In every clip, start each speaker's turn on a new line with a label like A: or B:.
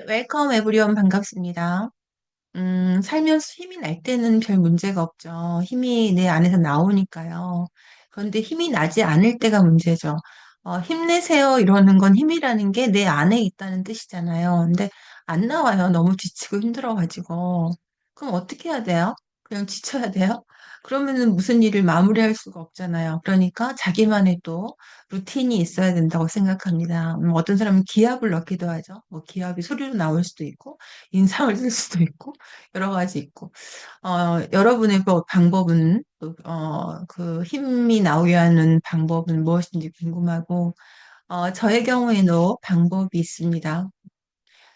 A: 웰컴 에브리원 반갑습니다. 살면서 힘이 날 때는 별 문제가 없죠. 힘이 내 안에서 나오니까요. 그런데 힘이 나지 않을 때가 문제죠. 힘내세요 이러는 건 힘이라는 게 내 안에 있다는 뜻이잖아요. 근데 안 나와요. 너무 지치고 힘들어가지고. 그럼 어떻게 해야 돼요? 그냥 지쳐야 돼요? 그러면은 무슨 일을 마무리할 수가 없잖아요. 그러니까 자기만의 또 루틴이 있어야 된다고 생각합니다. 어떤 사람은 기합을 넣기도 하죠. 뭐 기합이 소리로 나올 수도 있고, 인상을 쓸 수도 있고, 여러 가지 있고. 여러분의 그 방법은, 그 힘이 나오게 하는 방법은 무엇인지 궁금하고, 저의 경우에도 방법이 있습니다.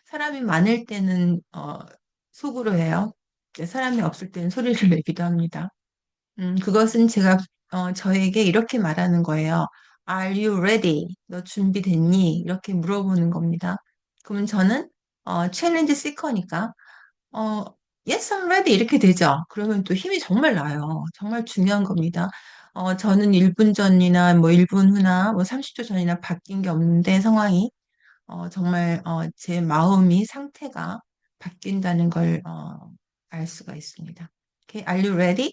A: 사람이 많을 때는, 속으로 해요. 이제 사람이 없을 때는 소리를 내기도 합니다. 그것은 제가 저에게 이렇게 말하는 거예요. Are you ready? 너 준비됐니? 이렇게 물어보는 겁니다. 그러면 저는 챌린지 시커니까 어, Yes, I'm ready 이렇게 되죠. 그러면 또 힘이 정말 나요. 정말 중요한 겁니다. 저는 1분 전이나 뭐 1분 후나 뭐 30초 전이나 바뀐 게 없는데 상황이 정말 제 마음이 상태가 바뀐다는 걸 알 수가 있습니다. Okay, are you ready?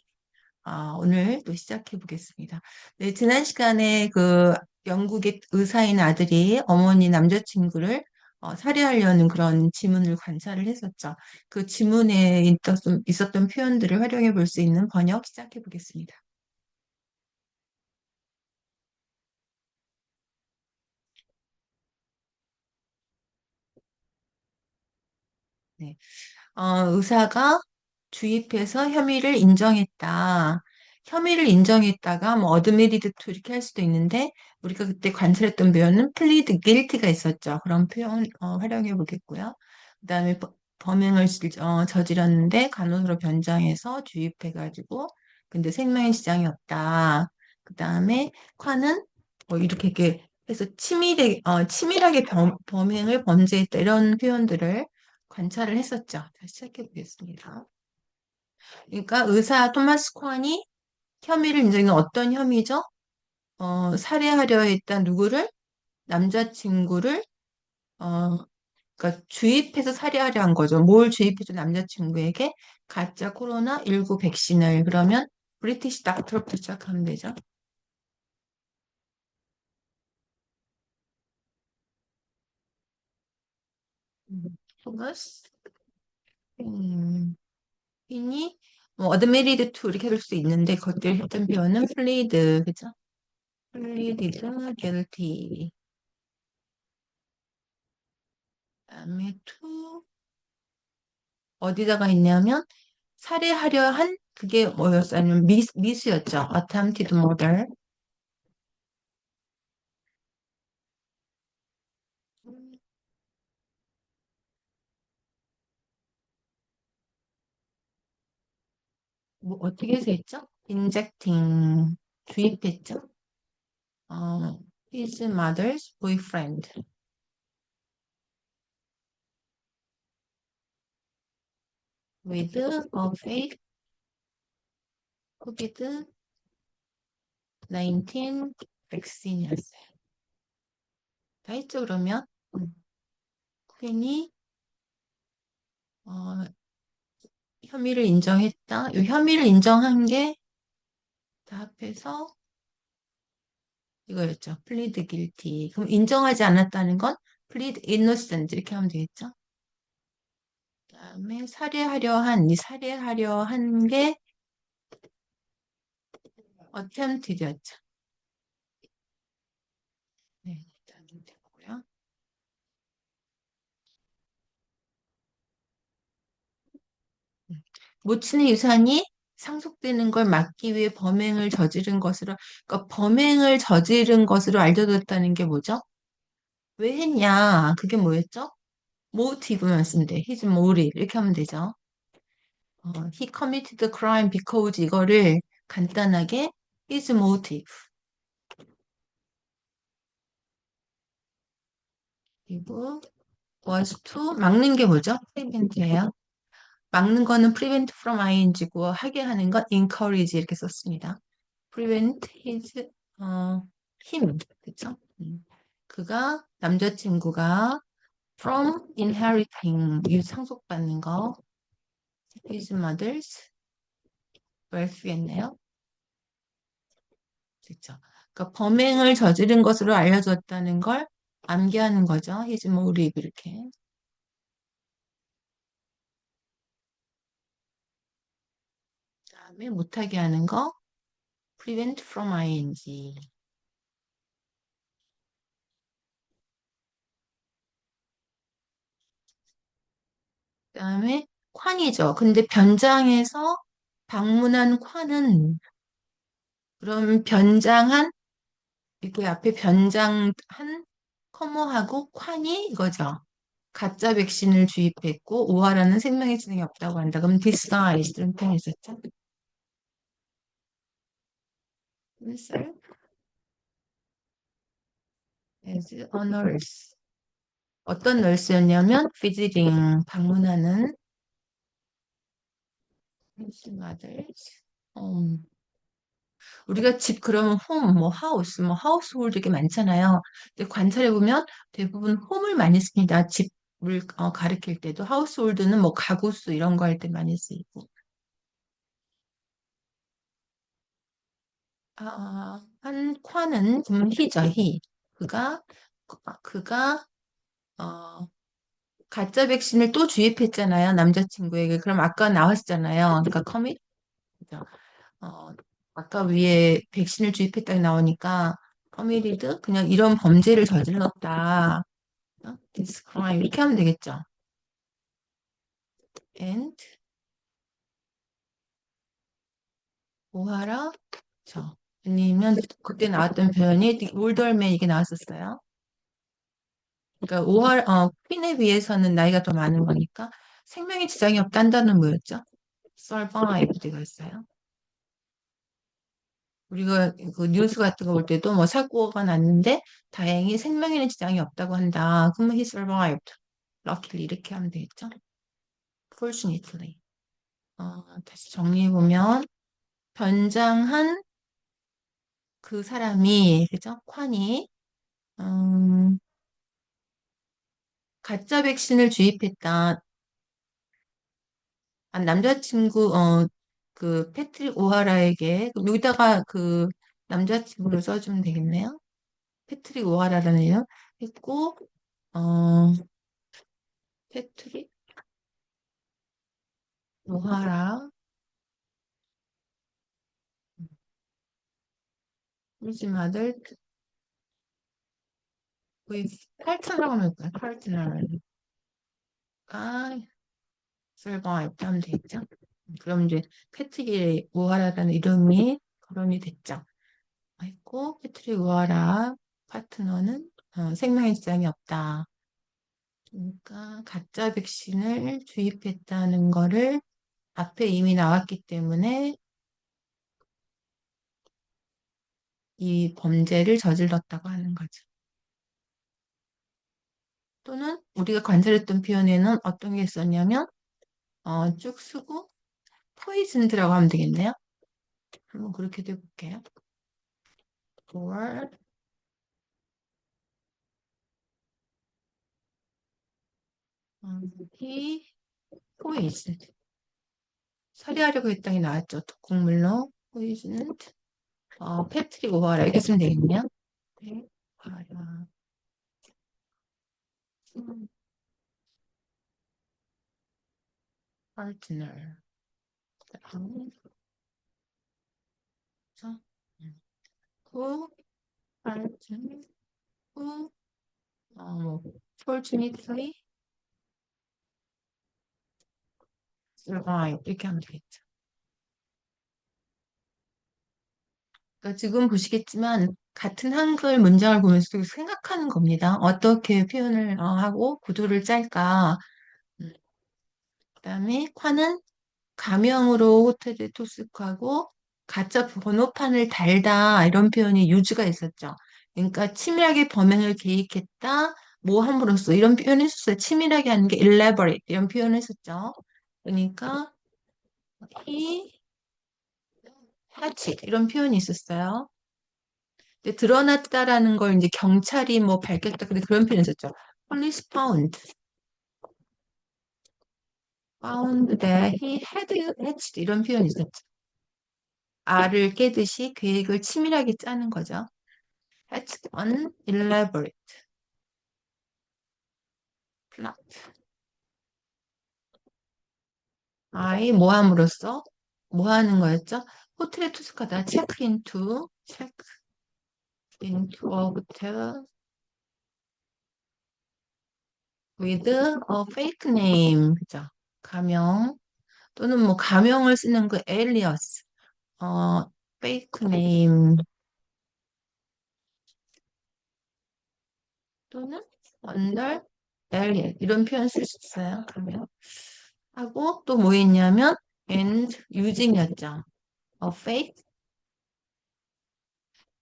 A: 오늘 또 시작해 보겠습니다. 네, 지난 시간에 그 영국의 의사인 아들이 어머니 남자친구를 살해하려는 그런 지문을 관찰을 했었죠. 그 지문에 있었던 표현들을 활용해 볼 수 있는 번역 시작해 보겠습니다. 네. 의사가 주입해서 혐의를 인정했다. 혐의를 인정했다가 뭐 admitted to 이렇게 할 수도 있는데 우리가 그때 관찰했던 표현은 plead guilty가 있었죠. 그런 표현 활용해 보겠고요. 그다음에 범행을 저질렀는데 간호사로 변장해서 주입해가지고 근데 생명의 지장이 없다. 그다음에 콰는 뭐 이렇게 해서 치밀하게 범행을 범죄했다 이런 표현들을 관찰을 했었죠. 다시 시작해 보겠습니다. 그러니까 의사 토마스 콴이 혐의를 인정한 어떤 혐의죠? 살해하려 했던 누구를? 남자친구를 어, 그러니까 주입해서 살해하려 한 거죠. 뭘 주입해서 남자친구에게 가짜 코로나19 백신을 그러면 브리티시 닥터부터 시작하면 되죠. 토마스 퀸이 뭐 admitted to 이렇게 할 수 있는데 그것들 했던 표현은 plead 그죠? pleaded guilty 그다음에 to 어디다가 있냐면 살해하려 한 그게 뭐였어요? 아니면 미수였죠. attempted murder. 뭐 어떻게 해서 했죠? injecting 주입했죠. 어, his mother's boyfriend with a fake COVID-19 vaccine이었어요. 다 했죠, 그러면? 퀸이 어, 혐의를 인정했다. 이 혐의를 인정한 게 다 합해서 이거였죠. plead guilty. 그럼 인정하지 않았다는 건 plead innocent 이렇게 하면 되겠죠. 그다음에 이 살해하려 한 게 attempted였죠. 네, 일단 되고요. 모친의 유산이 상속되는 걸 막기 위해 범행을 저지른 것으로, 그러니까 범행을 저지른 것으로 알려졌다는 게 뭐죠? 왜 했냐? 그게 뭐였죠? motive만 쓰면 돼. his motive 이렇게 하면 되죠. he committed the crime because 이거를 간단하게 his motive 그리고 was to 막는 게 뭐죠? prevent예요. 막는 거는 prevent from ing고 하게 하는 건 encourage 이렇게 썼습니다. prevent his him 그쵸? 그가 남자친구가 from inheriting 상속받는 거 his mother's wealth겠네요. 그렇죠. 그러니까 범행을 저지른 것으로 알려졌다는 걸 암기하는 거죠. his motive 이렇게. 그다음에 못하게 하는 거 prevent from ing. 그다음에 콴이죠. 근데 변장해서 방문한 콴은 그럼 변장한 이렇게 앞에 변장한 커머하고 콴이 이거죠. 가짜 백신을 주입했고 오하라는 생명의 지능이 없다고 한다. 그럼 disguise 이런 표현이 있었죠. serve as a nurse. 어떤 널스였냐면 visiting 방문하는 mothers. 우리가 집 그러면 홈, 뭐 하우스, 뭐 하우스홀드 이렇게 많잖아요. 근데 관찰해 보면 대부분 홈을 많이 씁니다. 집을 가리킬 때도 하우스홀드는 뭐 가구수 이런 거 할 때 많이 쓰이고. 한 콴은 히죠, 히. 그가 그가 어 가짜 백신을 또 주입했잖아요, 남자친구에게. 그럼 아까 나왔잖아요. 그러니까 커밋. 그죠? 어, 아까 위에 백신을 주입했다고 나오니까 커밋이드 그냥 이런 범죄를 저질렀다. this crime 이렇게 하면 되겠죠. and 오하라 저 아니면 그때 나왔던 표현이 올덜맨 이게 나왔었어요. 그러니까 퀸에 비해서는 나이가 더 많은 거니까 생명에 지장이 없다는 단어는 뭐였죠? survive가 있어요. 우리가 그 뉴스 같은 거 볼 때도 뭐 사고가 났는데 다행히 생명에는 지장이 없다고 한다. 그러면 he survived. luckily 이렇게 하면 되겠죠? fortunately. 다시 정리해 보면 변장한 그 사람이 그죠? 콴이 음, 가짜 백신을 주입했다. 남자친구 그 패트릭 오하라에게 그럼 여기다가 그 남자친구를 써주면 되겠네요. 패트릭 오하라라는 이름 했고 어 패트릭 오하라 요즘 아들 거의 파트너라고 하면 될까요? 파트너가 survive 하면 되겠죠? 그럼 이제 패트릭 오하라라는 이름이 거론이 됐죠. 했고 패트릭 오하라 파트너는 생명에 지장이 없다. 그러니까 가짜 백신을 주입했다는 거를 앞에 이미 나왔기 때문에 이 범죄를 저질렀다고 하는 거죠. 또는 우리가 관찰했던 표현에는 어떤 게 있었냐면 쭉 쓰고 포이즌드라고 하면 되겠네요. 한번 그렇게 해볼게요. or he poisoned 살해하려고 했더니 나왔죠. 국물로 poisoned 패트릭 오하라 이렇게 쓰면 되겠네요. 네, 오하라 partner 다음 who partner who 뭐 fortunately survive 이렇게 하면 되겠죠. 그러니까 지금 보시겠지만 같은 한글 문장을 보면서도 생각하는 겁니다. 어떻게 표현을 하고 구조를 짤까. 음, 그다음에 콰는 가명으로 호텔에 토색하고 가짜 번호판을 달다 이런 표현이 유주가 있었죠. 그러니까 치밀하게 범행을 계획했다, 뭐 함으로써 이런 표현을 했었어요. 치밀하게 하는 게 elaborate 이런 표현을 했었죠. 그러니까 he hatched 이런 표현이 있었어요. 근데 드러났다라는 걸 이제 경찰이 뭐 밝혔다 근데 그런 표현이 있었죠. police found that he had hatched 이런 표현이 있었죠. 알을 깨듯이 계획을 치밀하게 짜는 거죠. hatched an elaborate plot. I 모함으로써 뭐 하는 거였죠? 호텔에 투숙하다 check into a hotel with a fake name. 그죠? 가명 또는 뭐 가명을 쓰는 그 alias, 어, fake name 또는 under alien 이런 표현 쓸 수 있어요. 가명. 하고 또 뭐 있냐면 and using이었죠. fake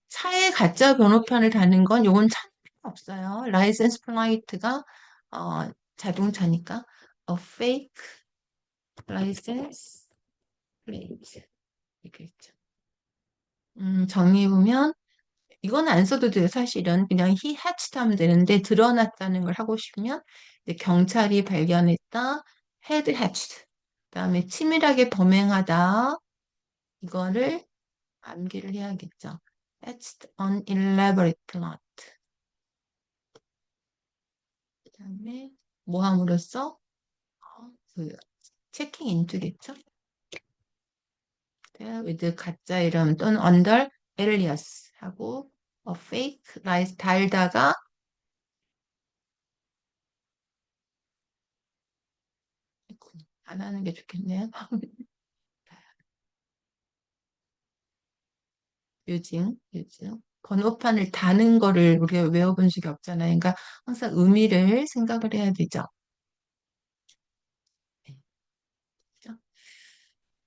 A: 차에 가짜 번호판을 다는 건 요건 참 필요 없어요. 라이센스 플라이트가 자동차니까 a fake license plate 이렇게 있죠. 정리해 보면 이건 안 써도 돼요. 사실은 그냥 he hatched 하면 되는데 드러났다는 걸 하고 싶으면 이제 경찰이 발견했다 had hatched 그다음에 치밀하게 범행하다 이거를 암기를 해야겠죠. hatched an elaborate plot 그다음에 모함으로써 그 체킹 인투겠죠. with 가짜 이름 또는 under alias 하고 fake lies 달다가 안 하는 게 좋겠네요. 요즘 번호판을 다는 거를 우리가 외워본 적이 없잖아요. 그러니까 항상 의미를 생각을 해야 되죠. 네, 그죠?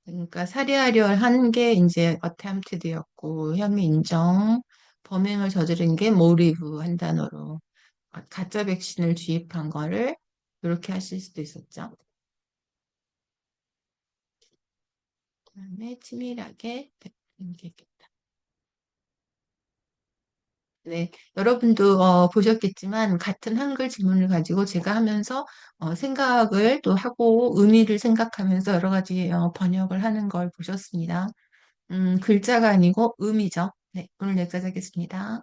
A: 그러니까 살해하려 한 게 이제 attempted였고 혐의 인정, 범행을 저지른 게 motive 한 단어로 가짜 백신을 주입한 거를 이렇게 하실 수도 있었죠. 그다음에 치밀하게 있겠다. 네, 여러분도 보셨겠지만 같은 한글 지문을 가지고 제가 하면서 생각을 또 하고 의미를 생각하면서 여러 가지 번역을 하는 걸 보셨습니다. 글자가 아니고 의미죠. 네, 오늘 여기까지 하겠습니다.